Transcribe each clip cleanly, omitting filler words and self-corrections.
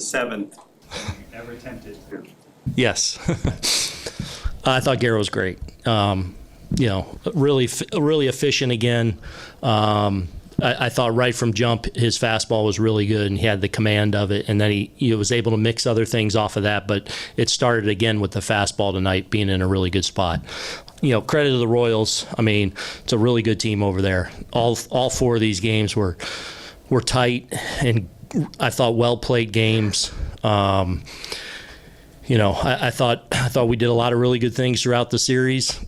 seventh. Never tempted. Yes. I thought Gerrit was great. Really efficient again. I thought right from jump his fastball was really good, and he had the command of it, and then he was able to mix other things off of that, but it started again with the fastball tonight being in a really good spot. Credit to the Royals. I mean, it's a really good team over there. All four of these games were tight, and I thought well-played games. I thought we did a lot of really good things throughout the series.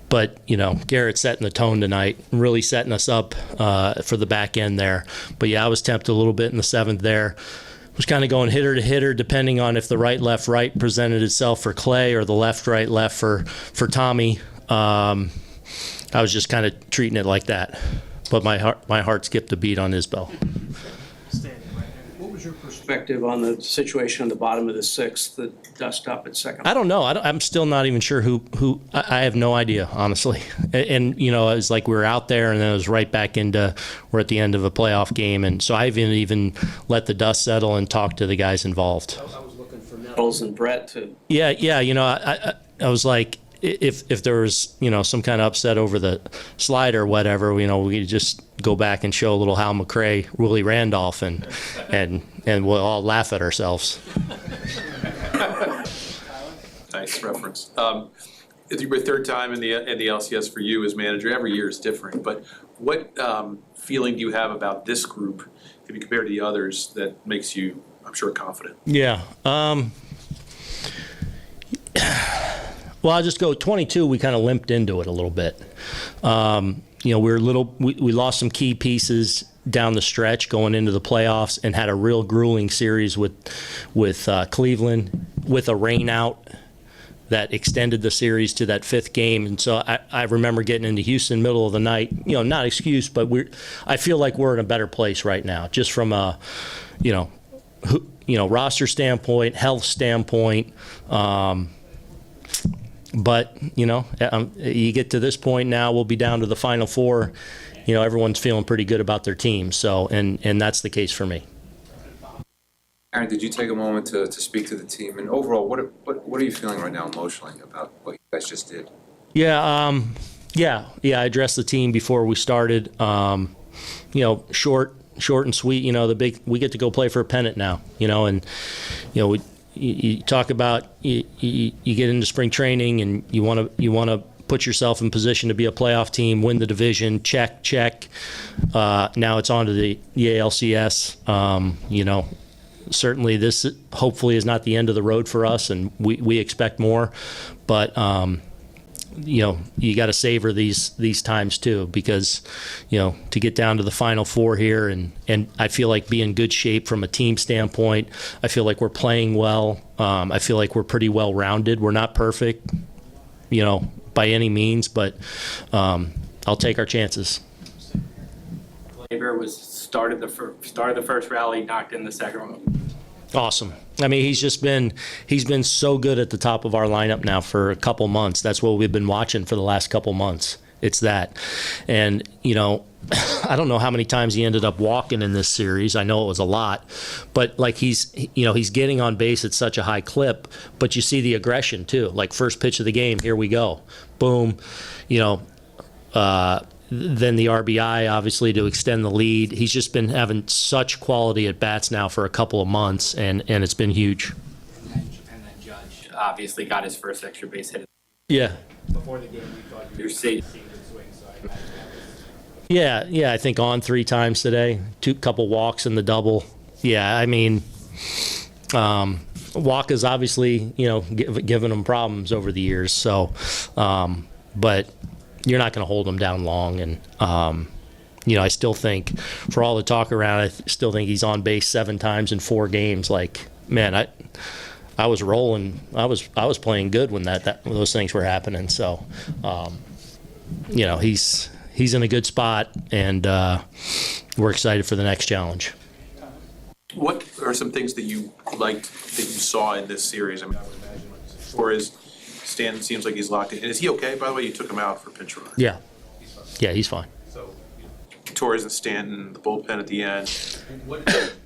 But, Gerrit setting the tone tonight, really setting us up for the back end there. But, yeah, I was tempted a little bit in the seventh there. Was kind of going hitter to hitter depending on if the right, left, right presented itself for Clay or the left, right, left for Tommy. I was just kind of treating it like that. But my heart skipped a beat on Isbell. What was your perspective on the situation on the bottom of the sixth, the dust up at second? I don't know. I'm still not even sure who. I have no idea, honestly. And it was like we were out there, and then it was right back into we're at the end of a playoff game, and so I haven't even let the dust settle and talk to the guys involved. I was looking for Nettles and Brett to. Yeah. I was like, if there was some kind of upset over the slide or whatever, we could just go back and show a little Hal McRae, Willie Randolph, and we'll all laugh at ourselves. Nice reference. It's your third time in the LCS for you as manager. Every year is different, but what feeling do you have about this group, if you compare to the others, that makes you, I'm sure, confident? Yeah. Well, I'll just go 22. We kind of limped into it a little bit. We lost some key pieces down the stretch going into the playoffs, and had a real grueling series with Cleveland with a rain out that extended the series to that fifth game. And so I remember getting into Houston middle of the night. Not excuse, but I feel like we're in a better place right now, just from a roster standpoint, health standpoint. But, you get to this point now, we'll be down to the Final Four. Everyone's feeling pretty good about their team. So, and that's the case for me. Aaron, did you take a moment to speak to the team? And overall, what are you feeling right now emotionally about what you guys just did? Yeah, I addressed the team before we started. Short and sweet. We get to go play for a pennant now. You talk about you get into spring training and you want to put yourself in position to be a playoff team, win the division, check. Now it's on to the ALCS. Certainly this hopefully is not the end of the road for us, and we expect more. But you got to savor these times too, because to get down to the Final Four here, and I feel like be in good shape from a team standpoint. I feel like we're playing well. I feel like we're pretty well rounded. We're not perfect, by any means, but I'll take our chances. Gleyber started the first rally, knocked in the second one. Awesome. I mean, he's been so good at the top of our lineup now for a couple months. That's what we've been watching for the last couple months. It's that. And, I don't know how many times he ended up walking in this series. I know it was a lot. But, like, he's getting on base at such a high clip. But you see the aggression, too. Like, first pitch of the game, here we go. Boom. Then the RBI, obviously, to extend the lead. He's just been having such quality at bats now for a couple of months, and it's been huge. And then Judge obviously got his first extra base hit. Yeah. Before the game, we thought you were seeing good swing, so I imagine that was... Yeah, I think on 3 times today. Couple walks in the double. Yeah, I mean, Waka's obviously, giving him problems over the years. So, but you're not going to hold him down long. And, I still think, for all the talk around, I still think he's on base 7 times in 4 games. Like, man, I was rolling. I was playing good when those things were happening. So, he's in a good spot, and we're excited for the next challenge. What are some things that you liked that you saw in this series? I mean, or is Stanton seems like he's locked in? And is he okay? By the way, you took him out for pinch runner. Yeah, he's fine. Torres and Stanton, the bullpen at the end.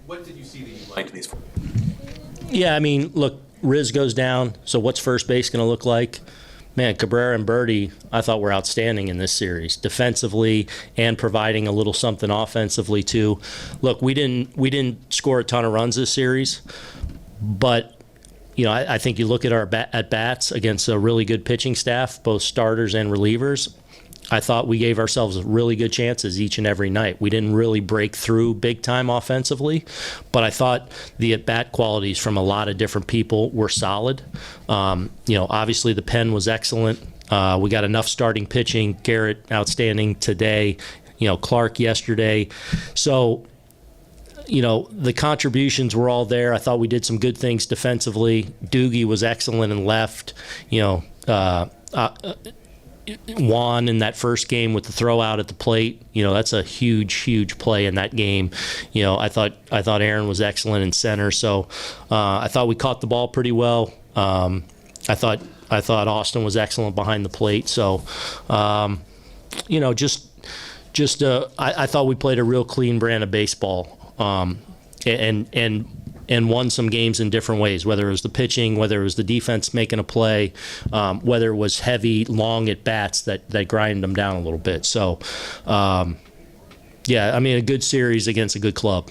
What did you see that you liked in these? Yeah, I mean, look, Riz goes down, so what's first base going to look like? Man, Cabrera and Birdie, I thought were outstanding in this series, defensively and providing a little something offensively too. Look, we didn't score a ton of runs this series, but you know, I think you look at our at bats against a really good pitching staff, both starters and relievers. I thought we gave ourselves really good chances each and every night. We didn't really break through big time offensively, but I thought the at-bat qualities from a lot of different people were solid. You know, obviously the pen was excellent. We got enough starting pitching. Gerrit, outstanding today. You know, Clark yesterday. So, you know, the contributions were all there. I thought we did some good things defensively. Doogie was excellent in left. You know, Juan in that first game with the throw out at the plate, you know, that's a huge play in that game. You know, I thought Aaron was excellent in center, so I thought we caught the ball pretty well. I thought Austin was excellent behind the plate. So, you know, I thought we played a real clean brand of baseball, and won some games in different ways, whether it was the pitching, whether it was the defense making a play, whether it was heavy, long at-bats that grind them down a little bit. So, yeah, I mean, a good series against a good club.